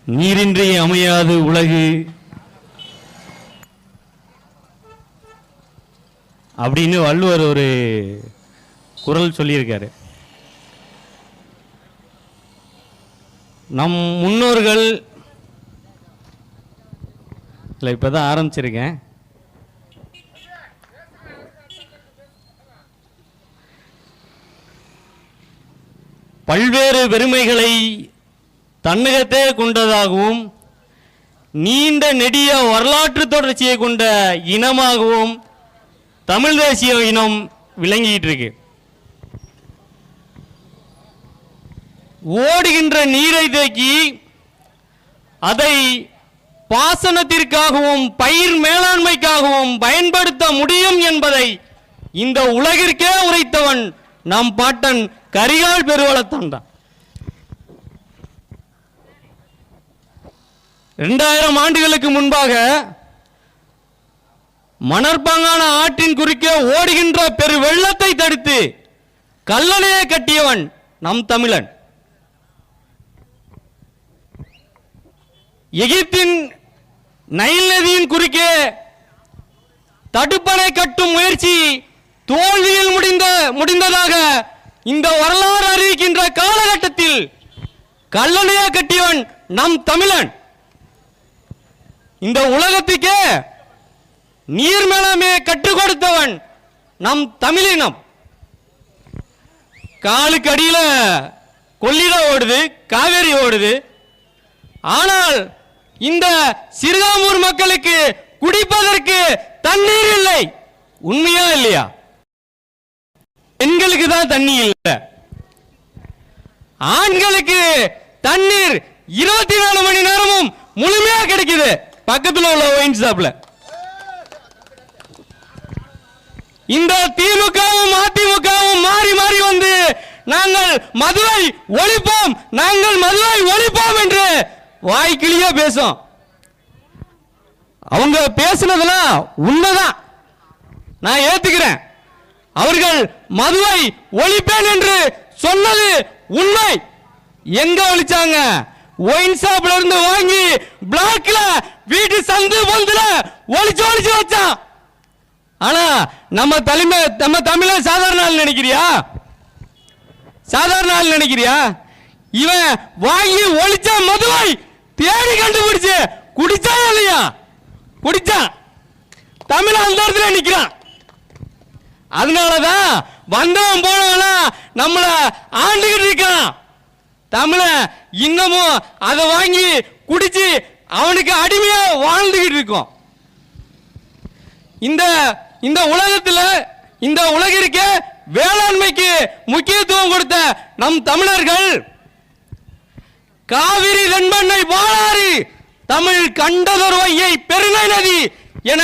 நீரின்றி அமையாது உலகு அப்படின்னு வள்ளுவர் ஒரு குறள் சொல்லியிருக்காரு. நம் முன்னோர்கள் இல்லை, இப்போதான் ஆரம்பிச்சிருக்கேன். பல்வேறு பெருமைகளை தன்னகத்தே கொண்டதாகவும் நீண்ட நெடிய வரலாற்று தொடர்ச்சியை கொண்ட இனமாகவும் தமிழ் தேசிய இனம் விளங்கிட்டு இருக்கு. ஓடுகின்ற நீரை தேக்கி அதை பாசனத்திற்காகவும் பயிர் மேலாண்மைக்காகவும் பயன்படுத்த முடியும் என்பதை இந்த உலகிற்கே உரைத்தவன் நம் பாட்டன் கரிகால் பெருவளத்தான் தான். 2000 ஆண்டுகளுக்கு முன்பாக மணற்பாங்கான ஆற்றின் குறுக்கே ஓடுகின்ற பெரு வெள்ளத்தை தடுத்து கல்லணையை கட்டியவன் நம் தமிழன். எகிப்தின் நைல் நதியின் குறுக்கே தடுப்பணை கட்டும் முயற்சி தோல்வியில் முடிந்ததாக இந்த வரலாறு அறிவிக்கின்ற காலகட்டத்தில் கல்லணையை கட்டியவன் நம் தமிழன். இந்த உலகத்துக்கே நீர் மேலாண்மையை கற்றுக் கொடுத்தவன் நம் தமிழினம். காலுக்கு அடியில கொள்ளிடம் ஓடுது, காவேரி ஓடுது. ஆனால் இந்த சிறுகாமூர் மக்களுக்கு குடிப்பதற்கு தண்ணீர் இல்லை. உண்மையா இல்லையா? பெண்களுக்கு தான் தண்ணி இல்லை, ஆண்களுக்கு தண்ணீர் 24 மணி நேரமும் முழுமையா கிடைக்குது பக்கத்தில் உள்ள ஒயின் ஷாப்ல. இந்த திமுகவும் அதிமுகவும் மாறி மாறி வந்து நாங்கள் மதுவை ஒழிப்போம், நாங்கள் மதுவை ஒழிப்போம் என்று வாய்க்கிளியா பேசும். அவங்க பேசுனதெல்லாம் உண்மைதான், நான் ஏத்துக்கிறேன். அவர்கள் மதுவை ஒழிப்பேன் என்று சொன்னது உண்மை. எங்க ஒழிச்சாங்க? ஒயின் ஷாப்ல இருந்து வாங்கி பிளாக்ல வீட்டு சந்து பொந்துல ஒழிச்சு ஒழிச்சு வச்சான். ஆனா நம்ம தமிழ சாதாரண ஆள் நினைக்கிறியா? சாதாரண ஆள் நினைக்கிறியா? இவன் வாங்கி ஒழிச்ச மதுவை தேடி கண்டுபிடிச்சு குடிச்சா இல்லையா? குடிச்சான். தமிழ அந்த இடத்துல நிக்கிறான். அதனாலதான் வந்தவன் போனவன் நம்மள ஆண்டுகிட்டு இருக்கான். தமிழ இன்னமும் அதை வாங்கி குடிச்சு அவனுக்கு அடிமையா வாழ்ந்துகிட்டு இருக்கோம். இந்த உலகத்துல இந்த உலகிற்கு வேளாண்மைக்கு முக்கியத்துவம் கொடுத்த நம் தமிழர்கள் காவிரி தென்பெண்ணை பாலாறு தமிழ் கண்டதொரு வையை பெருநை நதி என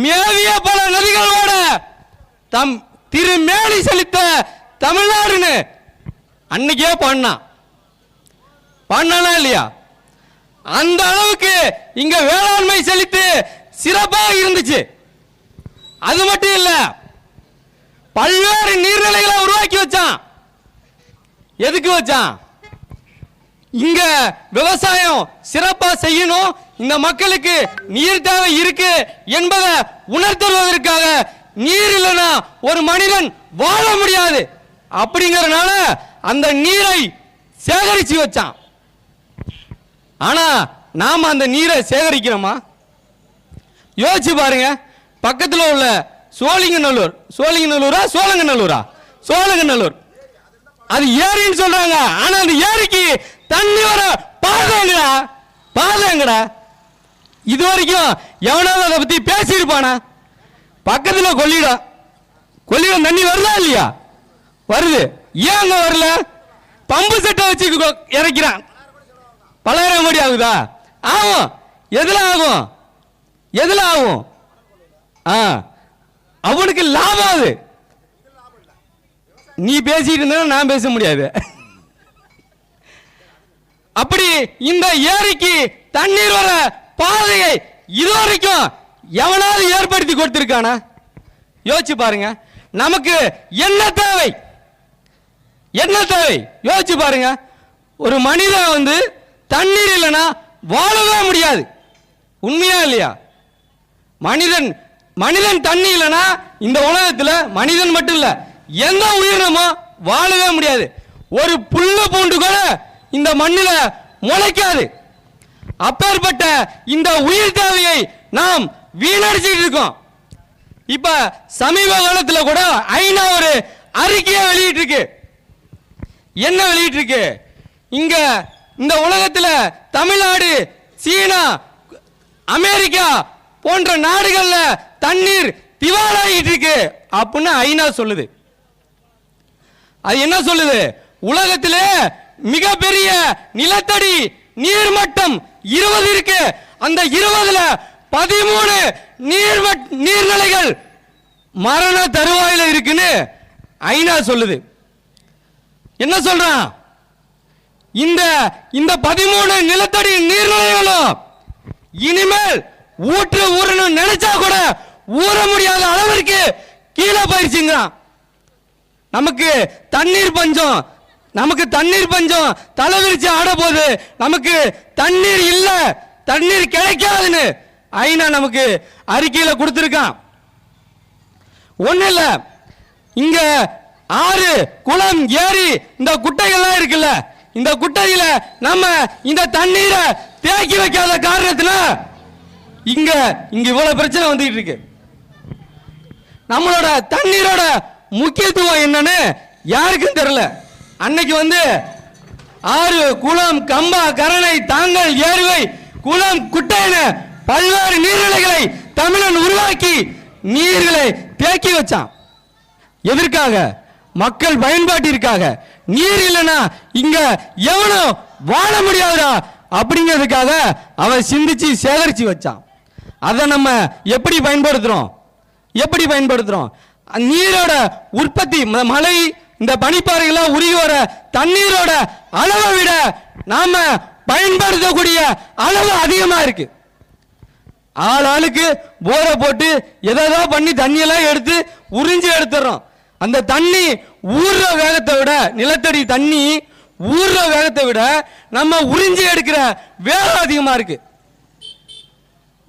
மேவிய பல நதிகளோட தம் திருமேனி செலுத்த தமிழ்நாடுன்னு அன்னைக்கே பாடினா இல்லையா? அந்த அளவுக்கு இங்க வேளாண்மை செழித்து சிறப்பாக இருந்துச்சு. அது மட்டும் இல்ல, பல்வேறு நீர்நிலைகளை உருவாக்கி வச்சான். எதுக்கு வச்சான்? இங்க விவசாயம் சிறப்பா செய்யணும், இந்த மக்களுக்கு நீர் தேவை இருக்கு என்பதை உணர்த்துவதற்காக. நீர் இல்லைன்னா ஒரு மனிதன் வாழ முடியாது அப்படிங்கறதுனால அந்த நீரை சேகரிச்சு வச்சான். ஆனா நாம அந்த நீரை சேகரிக்கிறோமா? யோசிச்சு பாருங்க. பக்கத்தில் உள்ள சோழிங்கநல்லூர், சோழங்கநல்லூர் அது ஏரின்னு சொல்றாங்க. ஆனா அந்த ஏரிக்கு தண்ணி வர பாதைங்கடா. இது வரைக்கும் எவனாவது அதை பத்தி பேசியிருப்பானா? பக்கத்தில் கொள்ளிடம் தண்ணி வருதா இல்லையா? வருது. ஏன் அங்க வரல? பம்பு செட்டை வச்சு இறக்கிறான். 10,000 கோடி ஆகுதா? ஆகும். எதுல ஆகும்? அவனுக்கு லாபம். அது நீ பேசிட்டு இருந்தா நான் பேச முடியாது. அப்படி இந்த ஏரிக்கு தண்ணீர் வர பாதையை இதுவரைக்கும் எவனாவது ஏற்படுத்தி கொடுத்திருக்கானா? யோசிச்சு பாருங்க. நமக்கு என்ன தேவை? யோசிச்சு பாருங்க. ஒரு மனிதன் தண்ணீர் இல்லைன்னா வாழவே முடியாது. உண்மையா இல்லையா? மனிதன் தண்ணி இல்லைன்னா இந்த உலகத்தில் மனிதன் மட்டும் இல்ல, எந்த உயிரினமும் வாழவே முடியாது. ஒரு புல்லு பூண்டு கூட இந்த மண்ணில் முளைக்காது. அப்பேற்பட்ட இந்த உயிர் தேவையை நாம் வீணடிச்சிட்டு இருக்கோம். இப்ப சமீப காலத்தில் கூட ஐநா ஒரு அறிக்கையை வெளியிட்டு இருக்கு. என்ன வெளியிட்டு இருக்கு? இங்க இந்த உலகத்தில் தமிழ்நாடு, சீனா, அமெரிக்கா போன்ற நாடுகள்ல தண்ணீர் திவாலாகிட்டு இருக்கு அப்படின்னு ஐநா சொல்லுது. அது என்ன சொல்லுது? உலகத்திலே மிகப்பெரிய நிலத்தடி நீர்மட்டம் 20 இருக்கு. அந்த 20ல 13 நீர்நிலைகள் மரண தருவாயில இருக்குன்னு ஐநா சொல்லுது. என்ன சொல்றான்? இந்த 13 நிலத்தடி நீர்நிலைகளும் இனிமேல் ஊறணும் நினைச்சா கூட ஊற முடியாத அளவிற்கு கீழே போயிருச்சுங்கிறான். நமக்கு தண்ணீர் பஞ்சம் தலைவிரிச்சு ஆட போது, நமக்கு தண்ணீர் இல்ல, தண்ணீர் கிடைக்காதுன்னு ஐநா நமக்கு அறிக்கையில கொடுத்திருக்கான். ஒண்ணு இல்ல, இங்க ஆறு, குளம், ஏரி, இந்த குட்டைகள்லாம் இருக்குல்ல, இந்த குட்டையில நம்ம இந்த தண்ணீரை தேக்கி வைக்காத காரணத்துல இங்க இவ்வளவு பிரச்சனை வந்துட்டு இருக்கு. நம்மளோட தண்ணீரோட முக்கியத்துவம் என்னன்னு யாருக்கும் தெரியல. அன்னைக்கு ஆறு, குளம், கம்பா, கரணை, தாங்கல், ஏறுவை, குளம், குட்டைன்னு பல்வேறு நீர்நிலைகளை தமிழன் உருவாக்கி நீர்களை தேக்கி வச்சான். எதற்காக? மக்கள் பயன்பாட்டிற்காக. நீர் இல்லைன்னா இங்க எவனும் வாழ முடியாதுடா அப்படிங்கிறதுக்காக அவன் சிந்திச்சு சேகரிச்சு வச்சான். அதை நம்ம எப்படி பயன்படுத்துறோம்? நீரோட உற்பத்தி, மழை, இந்த பனிப்பாறைகளாக உருகி வர தண்ணீரோட அளவை விட நாம பயன்படுத்தக்கூடிய அளவு அதிகமா இருக்கு. ஆளுக்கு போரை போட்டு எதோ பண்ணி தண்ணியெல்லாம் எடுத்து உறிஞ்சி எடுத்துறோம். அந்த தண்ணி ஊர்ற வேகத்தை விட, நிலத்தடி தண்ணி ஊர்ற வேகத்தை விட நம்ம உறிஞ்சி எடுக்கிற வேகம் அதிகமா இருக்கு.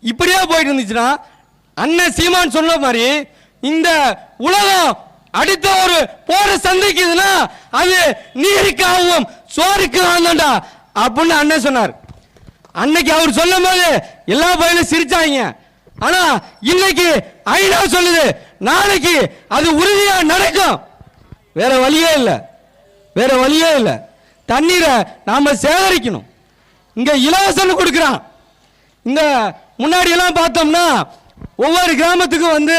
இப்படியே போயிட்டு இருந்துச்சுன்னா அண்ணன் சீமான் சொன்ன மாதிரி இந்த உலகம் அடுத்த ஒரு போற சந்திக்குதுன்னா அது நீருக்காகவும் சோறுக்காகண்டா அப்படின்னு அண்ணன் சொன்னார். அன்னைக்கு அவர் சொல்லும் போது எல்லா பயிலும் சிரிச்சாங்க. ஆனா இன்னைக்கு ஐநா சொல்லுது, நாளைக்கு அது உறுதியா நடக்கும். வேற வழியே இல்லை. தண்ணீரை நாம சேகரிக்கணும். இங்க இலவசம் கொடுக்கிறான். இந்த முன்னாடி எல்லாம் பார்த்தோம்னா ஒவ்வொரு கிராமத்துக்கும்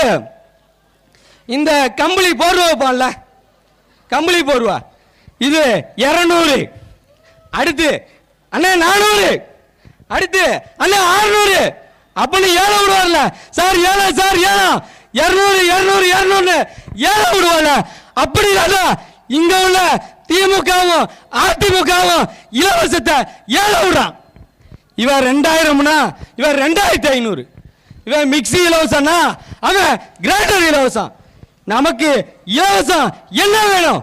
இந்த கம்பளி போர்வை வைப்பான்ல, கம்பளி போர்வா, இது 200, அடுத்து அண்ணே 400, அடுத்து அண்ணே 600 அப்படின்னு ஏழை விடுவார்ல. சார் ஏழை 200 ஏழை விடுவாங்க. அப்படி இல்லாத இங்க உள்ள திமுகவும் அதிமுகவும் இலவசத்தை ஏழை விடுறான். இவன் 2000னா இவன் 2500, இவன் மிக்சி இலவசம்னா அவன் கிரைண்டர் இலவசம். நமக்கு இலவசம் என்ன வேணும்?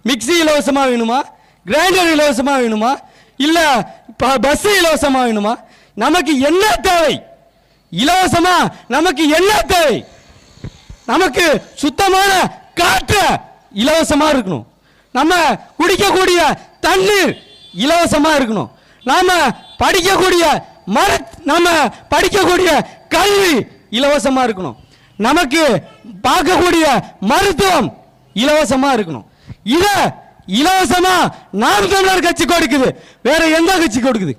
மிக்சி இலவசமா வேணுமா? கிரைண்டர் இலவசமா வேணுமா? இல்ல பஸ் இலவசமா வேணுமா? நமக்கு என்ன தேவை? இலவசமா நமக்கு என்ன தேவை? நமக்கு சுத்தமான காற்று இலவசமா இருக்கணும். நம்ம குடிக்கக்கூடிய தண்ணீர் இலவசமா இருக்கணும். நாம படிக்கக்கூடிய கல்வி இலவசமா இருக்கணும். நமக்கு பார்க்கக்கூடிய மருத்துவம் இலவசமா இருக்கணும். இத இலவசமா நாம் தமிழர் கட்சி கொடுக்குது, வேற எந்த கட்சி கொடுக்குது?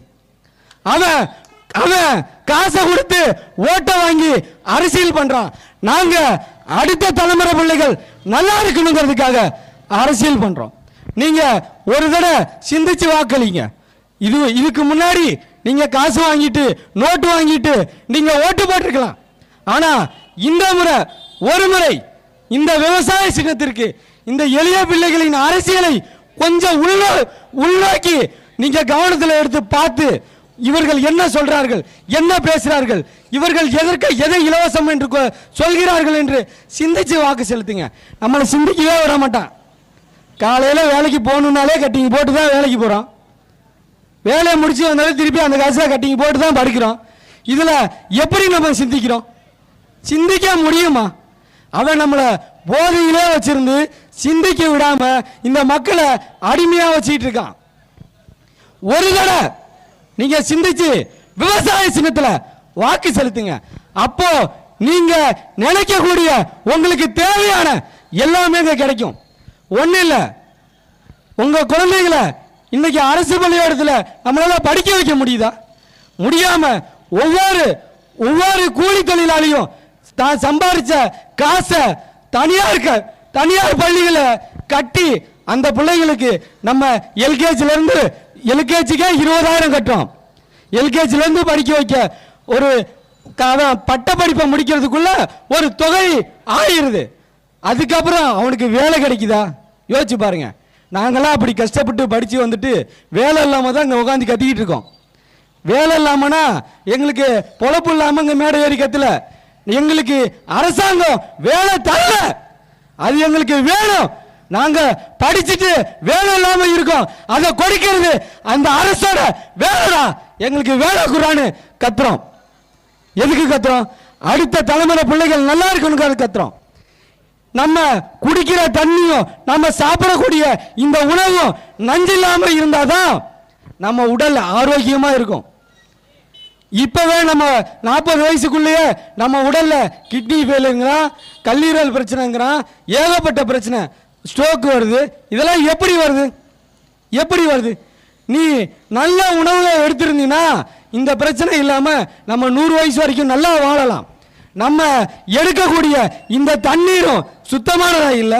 அவன் காசை கொடுத்து ஓட்ட வாங்கி அரசியல் பண்றான். நாங்க அடுத்த தலைமுறை பிள்ளைகள் நல்லா இருக்கணுங்கிறதுக்காக அரசியல் பண்றோம். நீங்க ஒரு தடவை சிந்திச்சு வாக்களிங்க. இதுக்கு முன்னாடி நீங்க காசு வாங்கிட்டு நோட்டு வாங்கிட்டு நீங்க ஓட்டு போட்டிருக்கலாம். ஆனா இந்த முறை ஒரு முறை இந்த விவசாய சின்னத்திற்கு இந்த எளிய பிள்ளைகளின் அரசியலை கொஞ்சம் உள்நோக்கி நீங்க கவனத்தில் எடுத்து பார்த்து இவர்கள் என்ன சொல்றார்கள், என்ன பேசுறார்கள், இவர்கள் எதை இலவசம் என்று சொல்கிறார்கள் என்று சிந்திச்சு வாக்கு செலுத்துங்க. நம்மளை சிந்திக்கவே விட மாட்டான். காலையில வேலைக்கு போகணும்னாலே கட்டிங் போட்டு தான் வேலைக்கு போறோம். வேலையை முடிச்சு வந்தாலும் திருப்பி அந்த காசை கட்டிங் போட்டு தான் படிக்கிறோம். இதுல எப்படி நம்ம சிந்திக்கிறோம்? சிந்திக்க முடியுமா? அவன் நம்மளை போதையிலே வச்சிருந்து சிந்திக்க விடாம இந்த மக்களை அடிமையா வச்சுட்டு இருக்கான். ஒரு தடவை நீங்க சிந்திச்சு விவசாய சின்னத்துல வாக்கு செலுத்துங்க. அப்போ நீங்க நினைக்கக்கூடிய உங்களுக்கு தேவையான எல்லாமே கிடைக்கும். ஒண்ணு இல்ல, உங்க குழந்தைகளை இன்னைக்கு அரசு பள்ளிக்கூடத்தில் நம்மளால படிக்க வைக்க முடியுதா? முடியாம ஒவ்வொரு கூலி தொழிலாளியும் தான் சம்பாதிச்ச காசை தனியார் பள்ளிகளை கட்டி அந்த பிள்ளைகளுக்கு நம்ம எல்கேஜிக்கே 20,000 கட்டுறோம். எல்கேஜில இருந்து படிக்க வைக்க ஒரு பட்ட படிப்பை முடிக்கிறதுக்குள்ள ஒரு தொகை ஆயிருது. அதுக்கப்புறம் அவனுக்கு வேலை கிடைக்குதா? யோசிச்சு பாருங்க. நாங்களாம் அப்படி கஷ்டப்பட்டு படிச்சு வந்துட்டு வேலை இல்லாம தான் இங்க உட்காந்து கத்திக்கிட்டு இருக்கோம். வேலை இல்லாமனா எங்களுக்கு பொழப்பு இல்லாம இங்க மேடை ஏறி கத்தல. எங்களுக்கு அரசாங்கம் வேலை தரல, அது எங்களுக்கு வேணும். நாங்க படிச்சுட்டு வேலை இல்லாம இருக்கோம், அதை கொடுக்கிறது அந்த அரசோட வேலைடா, எங்களுக்கு வேலை குறான்னு கத்துறோம். எதுக்கு கத்துறோம்? அடுத்த தலைமுறை பிள்ளைகள் நல்லா இருக்கணும் கத்துறோம். நம்ம குடிக்கிற தண்ணியும் நம்ம சாப்பிடக்கூடிய இந்த உணவும் நஞ்சில்லாம இருந்தாதான் நம்ம உடல் ஆரோக்கியமா இருக்கும். இப்பவே நம்ம 40 வயசுக்குள்ளேயே நம்ம உடல்ல கிட்னி ஃபெயிலுங்கிறான், கல்லீரல் பிரச்சனைங்கிறான், ஏகப்பட்ட பிரச்சனை, ஸ்ட்ரோக் வருது. இதெல்லாம் எப்படி வருது? நீ நல்ல உணவுகளை எடுத்திருந்தீங்கன்னா இந்த பிரச்சனை இல்லாம நம்ம 100 வயசு வரைக்கும் நல்லா வாழலாம். நம்ம எடுக்கக்கூடிய இந்த தண்ணீரும் சுத்தமானதா இல்லை,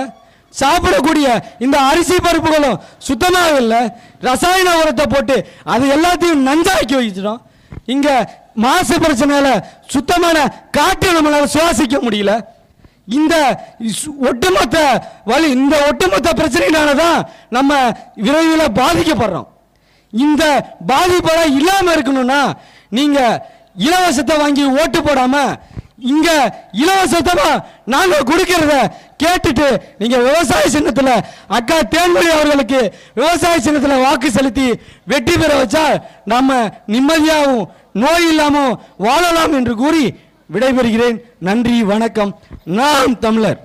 சாப்பிடக்கூடிய இந்த அரிசி பருப்புகளும் சுத்தமாக இல்லை, ரசாயன உரத்தை போட்டு அது எல்லாத்தையும் நஞ்சாக்கி வச்சிடும். இங்க மாசு பிரச்சனையில சுத்தமான காற்று நம்மளால சுவாசிக்க முடியல. இந்த ஒட்டுமொத்த பிரச்சனையினாலதான் நம்ம விரைவில் பாதிக்கப்படுறோம். இந்த பாதிப்பெல்லாம் இல்லாம இருக்கணும்னா நீங்க இலவசத்தை வாங்கி ஓட்டு போடாம இங்க இலவசமா நாங்க கொடுக்கிறத கேட்டுட்டு நீங்க விவசாய சின்னத்துல அக்கா தேன்மொழி அவர்களுக்கு விவசாய சின்னத்துல வாக்கு செலுத்தி வெற்றி பெற வச்சா நம்ம நிம்மதியாகவும் நோய் இல்லாமல் வாழலாம் என்று கூறி விடைபெறுகிறேன். நன்றி, வணக்கம். நாம் தமிழர்.